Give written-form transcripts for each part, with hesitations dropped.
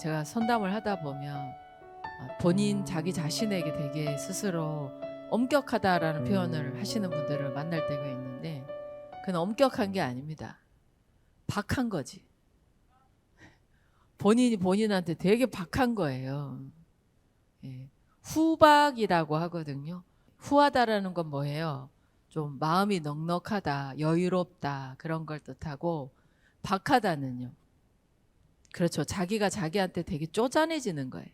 제가 선담을 하다 보면 본인 자기 자신에게 되게 스스로 엄격하다라는 표현을 하시는 분들을 만날 때가 있는데 그건 엄격한 게 아닙니다. 박한 거지. 본인이 본인한테 되게 박한 거예요. 예. 후박이라고 하거든요. 후하다라는 건 뭐예요? 좀 마음이 넉넉하다, 여유롭다 그런 걸 뜻하고 박하다는요. 그렇죠. 자기가 자기한테 되게 쪼잔해지는 거예요.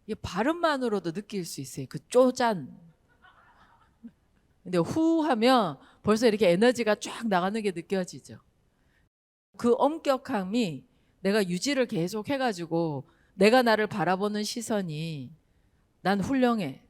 이 발음만으로도 느낄 수 있어요. 그 쪼잔. 근데 후하면 벌써 이렇게 에너지가 쫙 나가는 게 느껴지죠. 그 엄격함이 내가 유지를 계속 해가지고 내가 나를 바라보는 시선이 난 훌륭해.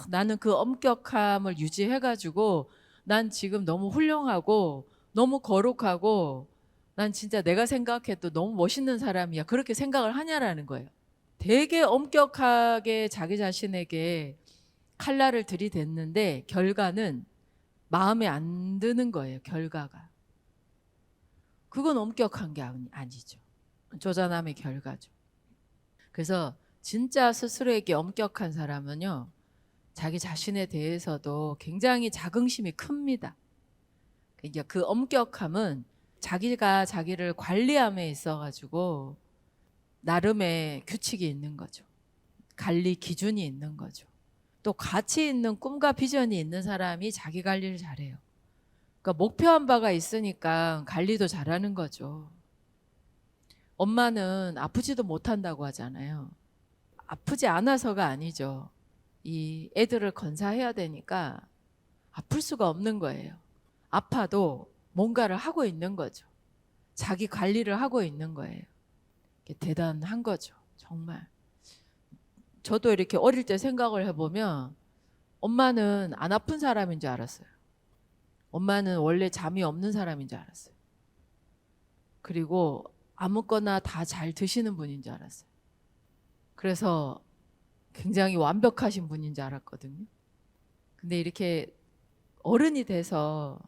나는 그 엄격함을 유지해가지고 난 지금 너무 훌륭하고 너무 거룩하고 난 진짜 내가 생각해도 너무 멋있는 사람이야. 그렇게 생각을 하냐라는 거예요. 되게 엄격하게 자기 자신에게 칼날을 들이댔는데 결과는 마음에 안 드는 거예요. 결과가. 그건 엄격한 게 아니죠. 조잔함의 결과죠. 그래서 진짜 스스로에게 엄격한 사람은요. 자기 자신에 대해서도 굉장히 자긍심이 큽니다. 그러니까 그 엄격함은 자기가 자기를 관리함에 있어가지고 나름의 규칙이 있는 거죠. 관리 기준이 있는 거죠. 또 가치 있는 꿈과 비전이 있는 사람이 자기 관리를 잘해요. 그러니까 목표한 바가 있으니까 관리도 잘하는 거죠. 엄마는 아프지도 못한다고 하잖아요. 아프지 않아서가 아니죠. 이 애들을 건사해야 되니까 아플 수가 없는 거예요. 아파도 뭔가를 하고 있는 거죠. 자기 관리를 하고 있는 거예요. 대단한 거죠. 정말. 저도 이렇게 어릴 때 생각을 해보면 엄마는 안 아픈 사람인 줄 알았어요. 엄마는 원래 잠이 없는 사람인 줄 알았어요. 그리고 아무거나 다 잘 드시는 분인 줄 알았어요. 그래서 굉장히 완벽하신 분인 줄 알았거든요. 근데 이렇게 어른이 돼서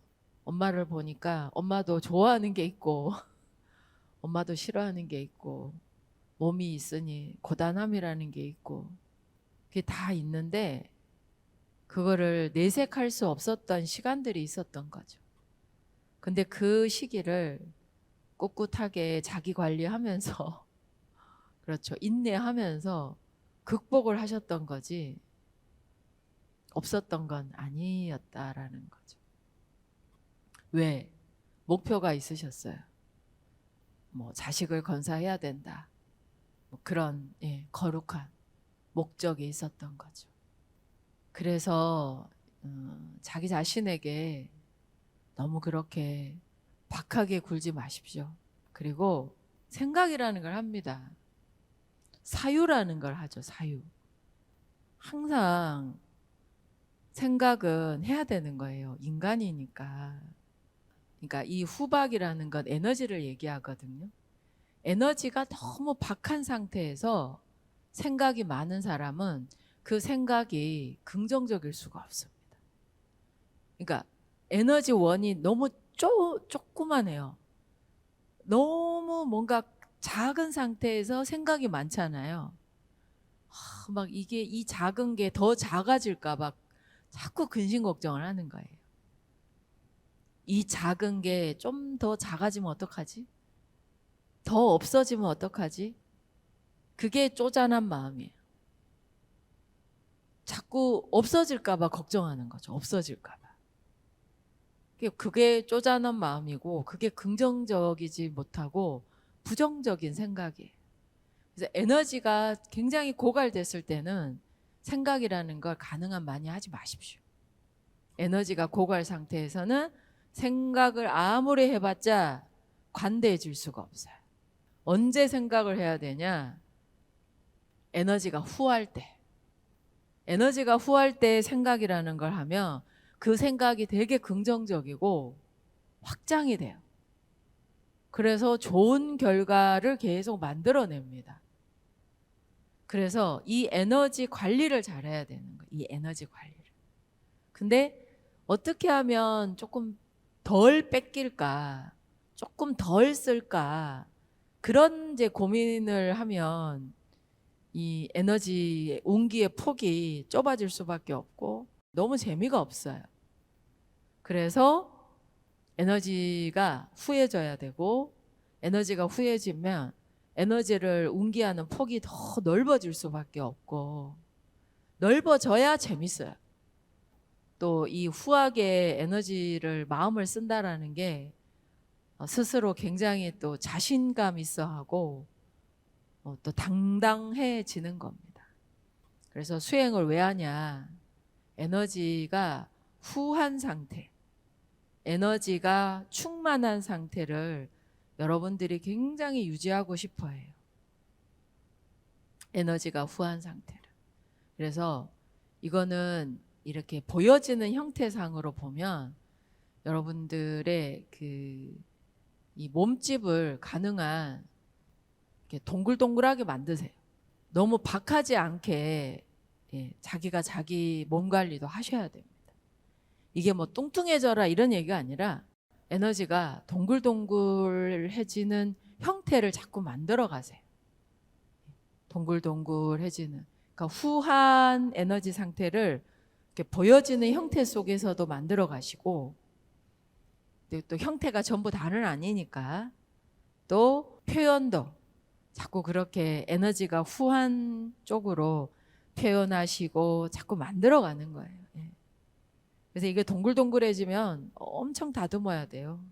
엄마를 보니까 엄마도 좋아하는 게 있고 엄마도 싫어하는 게 있고 몸이 있으니 고단함이라는 게 있고 그게 다 있는데 그거를 내색할 수 없었던 시간들이 있었던 거죠. 근데 그 시기를 꿋꿋하게 자기 관리하면서 그렇죠. 인내하면서 극복을 하셨던 거지 없었던 건 아니었다라는 거죠. 왜? 목표가 있으셨어요. 뭐 자식을 건사해야 된다. 뭐 그런 거룩한 목적이 있었던 거죠. 그래서 자기 자신에게 너무 그렇게 박하게 굴지 마십시오. 그리고 생각이라는 걸 합니다. 사유라는 걸 하죠. 사유. 항상 생각은 해야 되는 거예요. 인간이니까. 그러니까 이 후박이라는 건 에너지를 얘기하거든요. 에너지가 너무 박한 상태에서 생각이 많은 사람은 그 생각이 긍정적일 수가 없습니다. 그러니까 에너지 원이 너무 조그만해요. 너무 뭔가 작은 상태에서 생각이 많잖아요. 막 이게 이 작은 게 더 작아질까 봐 자꾸 근심 걱정을 하는 거예요. 이 작은 게 좀 더 작아지면 어떡하지? 더 없어지면 어떡하지? 그게 쪼잔한 마음이에요. 자꾸 없어질까 봐 걱정하는 거죠. 없어질까 봐. 그게 쪼잔한 마음이고 그게 긍정적이지 못하고 부정적인 생각이에요. 그래서 에너지가 굉장히 고갈됐을 때는 생각이라는 걸 가능한 많이 하지 마십시오. 에너지가 고갈 상태에서는 생각을 아무리 해봤자 관대해질 수가 없어요. 언제 생각을 해야 되냐? 에너지가 후할 때. 에너지가 후할 때 생각이라는 걸 하면 그 생각이 되게 긍정적이고 확장이 돼요. 그래서 좋은 결과를 계속 만들어냅니다. 그래서 이 에너지 관리를 잘해야 되는 거예요. 이 에너지 관리를. 근데 어떻게 하면 조금 덜 뺏길까? 조금 덜 쓸까? 그런 이제 고민을 하면 이 에너지 운기의 폭이 좁아질 수밖에 없고 너무 재미가 없어요. 그래서 에너지가 후해져야 되고, 에너지가 후해지면 에너지를 운기하는 폭이 더 넓어질 수밖에 없고, 넓어져야 재밌어요. 또 이 후하게 에너지를 마음을 쓴다라는 게 스스로 굉장히 또 자신감 있어 하고 또 당당해지는 겁니다. 그래서 수행을 왜 하냐? 에너지가 후한 상태, 에너지가 충만한 상태를 여러분들이 굉장히 유지하고 싶어 해요. 에너지가 후한 상태를. 그래서 이거는 이렇게 보여지는 형태상으로 보면 여러분들의 이 몸집을 가능한 이렇게 동글동글하게 만드세요. 너무 박하지 않게 자기가 자기 몸 관리도 하셔야 됩니다. 이게 뭐 뚱뚱해져라 이런 얘기가 아니라 에너지가 동글동글해지는 형태를 자꾸 만들어 가세요. 동글동글해지는. 그러니까 후한 에너지 상태를 이렇게 보여지는 형태 속에서도 만들어 가시고, 또 형태가 전부 다는 아니니까 또 표현도 자꾸 그렇게 에너지가 후한 쪽으로 표현하시고 자꾸 만들어 가는 거예요. 그래서 이게 동글동글해지면 엄청 다듬어야 돼요.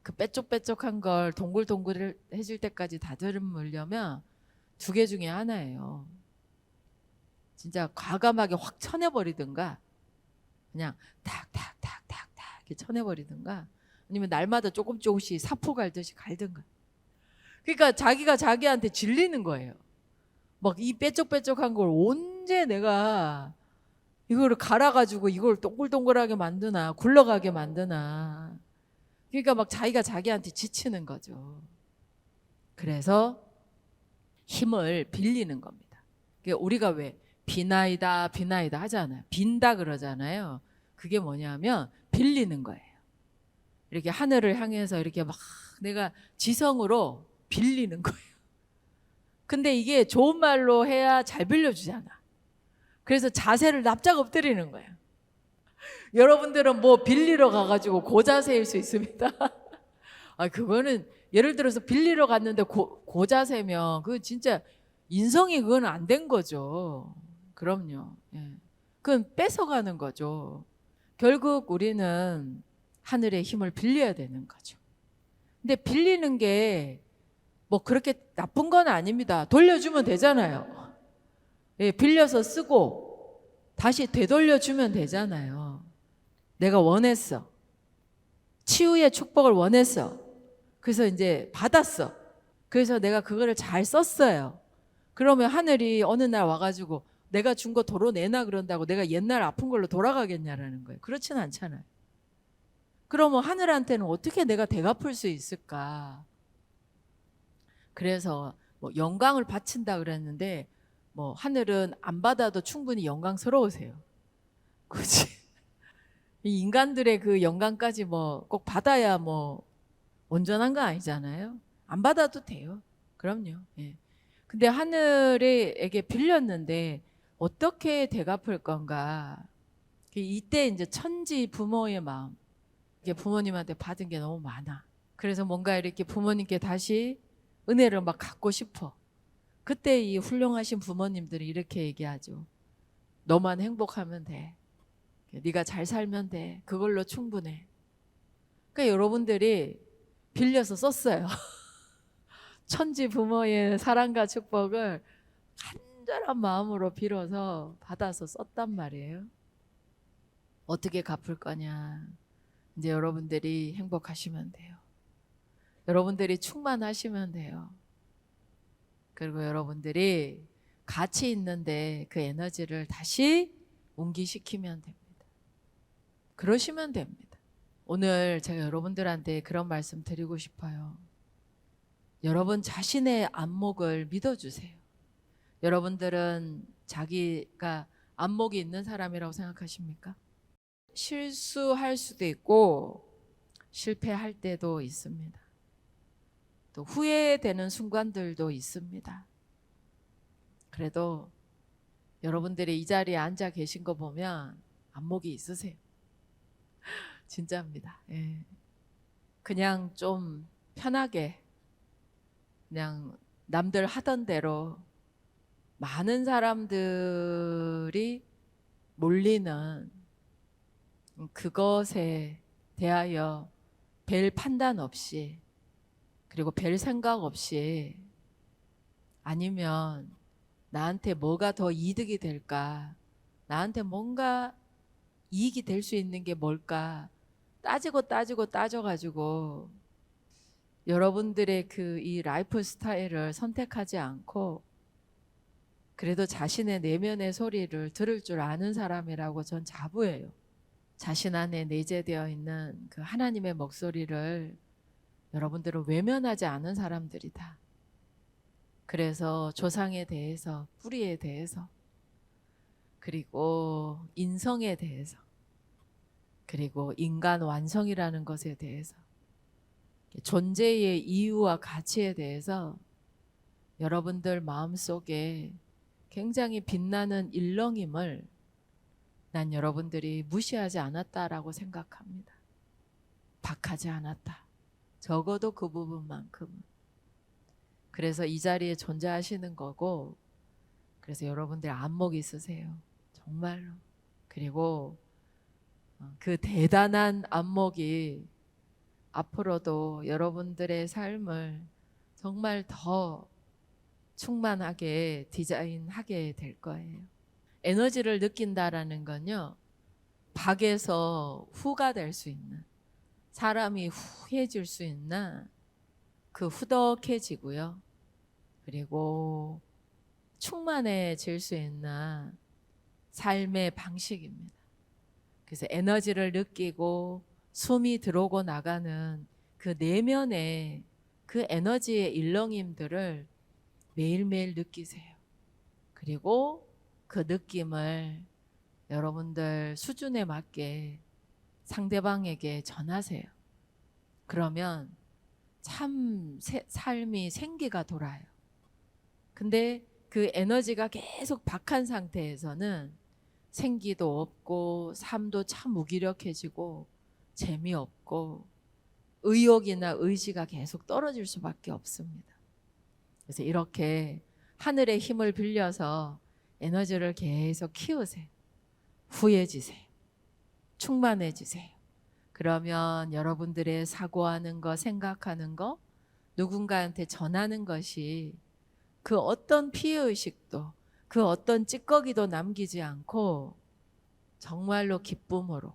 그 빼쪽빼쪽한 걸 동글동글해질 때까지 다듬으려면 두 개 중에 하나예요. 진짜 과감하게 확 쳐내버리든가, 그냥 탁탁탁탁탁 이렇게 쳐내버리든가, 아니면 날마다 조금씩 사포 갈듯이 갈든가. 그러니까 자기가 자기한테 질리는 거예요. 막 이 빼쪽빼쪽한 걸 언제 내가 이거를 갈아가지고 이걸 동글동글하게 만드나, 굴러가게 만드나. 그러니까 막 자기가 자기한테 지치는 거죠. 그래서 힘을 빌리는 겁니다. 그러니까 우리가 왜 비나이다 비나이다 하잖아요. 빈다 그러잖아요. 그게 뭐냐면 빌리는 거예요. 이렇게 하늘을 향해서 이렇게 막 내가 지성으로 빌리는 거예요. 근데 이게 좋은 말로 해야 잘 빌려주잖아. 그래서 자세를 납작 엎드리는 거예요. 여러분들은 뭐 빌리러 가가지고 고자세일 수 있습니다. 그거는 예를 들어서 빌리러 갔는데 고자세면 그건 진짜 인성이 그건 안 된 거죠. 그럼요. 그건 뺏어가는 거죠. 결국 우리는 하늘의 힘을 빌려야 되는 거죠. 근데 빌리는 게 뭐 그렇게 나쁜 건 아닙니다. 돌려주면 되잖아요. 빌려서 쓰고 다시 되돌려주면 되잖아요. 내가 원했어. 치유의 축복을 원했어. 그래서 이제 받았어. 그래서 내가 그거를 잘 썼어요. 그러면 하늘이 어느 날 와가지고 내가 준 거 도로 내나 그런다고 내가 옛날 아픈 걸로 돌아가겠냐라는 거예요. 그렇진 않잖아요. 그러면 하늘한테는 어떻게 내가 대갚을 수 있을까? 그래서 뭐 영광을 바친다 그랬는데 뭐 하늘은 안 받아도 충분히 영광스러우세요. 그렇지? 이 인간들의 그 영광까지 뭐 꼭 받아야 뭐 온전한 거 아니잖아요. 안 받아도 돼요. 그럼요. 근데 하늘에게 빌렸는데 어떻게 대갚을 건가? 이때 이제 천지 부모의 마음. 이게 부모님한테 받은 게 너무 많아. 그래서 뭔가 이렇게 부모님께 다시 은혜를 막 갚고 싶어. 그때 이 훌륭하신 부모님들이 이렇게 얘기하죠. 너만 행복하면 돼. 네가 잘 살면 돼. 그걸로 충분해. 그러니까 여러분들이 빌려서 썼어요. 천지 부모의 사랑과 축복을 간절한 마음으로 빌어서 받아서 썼단 말이에요. 어떻게 갚을 거냐. 이제 여러분들이 행복하시면 돼요. 여러분들이 충만하시면 돼요. 그리고 여러분들이 가치 있는데 그 에너지를 다시 옮기시키면 됩니다. 그러시면 됩니다. 오늘 제가 여러분들한테 그런 말씀 드리고 싶어요. 여러분 자신의 안목을 믿어주세요. 여러분들은 자기가 안목이 있는 사람이라고 생각하십니까? 실수할 수도 있고 실패할 때도 있습니다. 또 후회되는 순간들도 있습니다. 그래도 여러분들이 이 자리에 앉아 계신 거 보면 안목이 있으세요. 진짜입니다. 예. 그냥 좀 편하게 그냥 남들 하던 대로 많은 사람들이 몰리는 그것에 대하여 별 판단 없이 그리고 별 생각 없이 아니면 나한테 뭐가 더 이득이 될까? 나한테 뭔가 이익이 될 수 있는 게 뭘까? 따져가지고 여러분들의 그 이 라이프 스타일을 선택하지 않고 그래도 자신의 내면의 소리를 들을 줄 아는 사람이라고 전 자부해요. 자신 안에 내재되어 있는 그 하나님의 목소리를 여러분들은 외면하지 않은 사람들이다. 그래서 조상에 대해서, 뿌리에 대해서, 그리고 인성에 대해서, 그리고 인간 완성이라는 것에 대해서, 존재의 이유와 가치에 대해서 여러분들 마음속에 굉장히 빛나는 일렁임을 난 여러분들이 무시하지 않았다라고 생각합니다. 박하지 않았다. 적어도 그 부분만큼은. 그래서 이 자리에 존재하시는 거고, 그래서 여러분들 안목이 있으세요. 정말로. 그리고 그 대단한 안목이 앞으로도 여러분들의 삶을 정말 더 충만하게 디자인하게 될 거예요. 에너지를 느낀다라는 건요, 박에서 후가 될 수 있는, 사람이 후해질 수 있는 그 후덕해지고요. 그리고 충만해질 수 있는 삶의 방식입니다. 그래서 에너지를 느끼고 숨이 들어오고 나가는 그 내면의 그 에너지의 일렁임들을 매일매일 느끼세요. 그리고 그 느낌을 여러분들 수준에 맞게 상대방에게 전하세요. 그러면 참 삶이 생기가 돌아요. 근데 그 에너지가 계속 박한 상태에서는 생기도 없고 삶도 참 무기력해지고 재미없고 의욕이나 의지가 계속 떨어질 수밖에 없습니다. 그래서 이렇게 하늘의 힘을 빌려서 에너지를 계속 키우세요. 후해지세요. 충만해지세요. 그러면 여러분들의 사고하는 거, 생각하는 거, 누군가한테 전하는 것이 그 어떤 피해의식도, 그 어떤 찌꺼기도 남기지 않고 정말로 기쁨으로,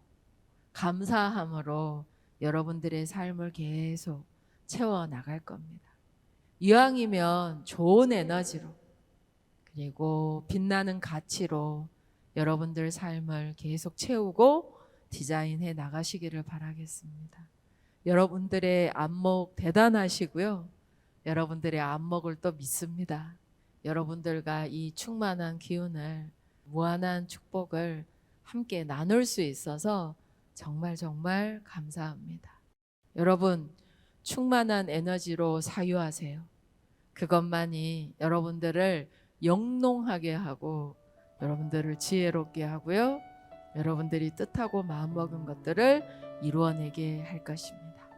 감사함으로 여러분들의 삶을 계속 채워나갈 겁니다. 이왕이면 좋은 에너지로, 그리고 빛나는 가치로 여러분들 삶을 계속 채우고 디자인해 나가시기를 바라겠습니다. 여러분들의 안목 대단하시고요. 여러분들의 안목을 또 믿습니다. 여러분들과 이 충만한 기운을, 무한한 축복을 함께 나눌 수 있어서 정말 정말 감사합니다. 여러분, 충만한 에너지로 사유하세요. 그것만이 여러분들을 영롱하게 하고 여러분들을 지혜롭게 하고요. 여러분들이 뜻하고 마음먹은 것들을 이루어내게 할 것입니다.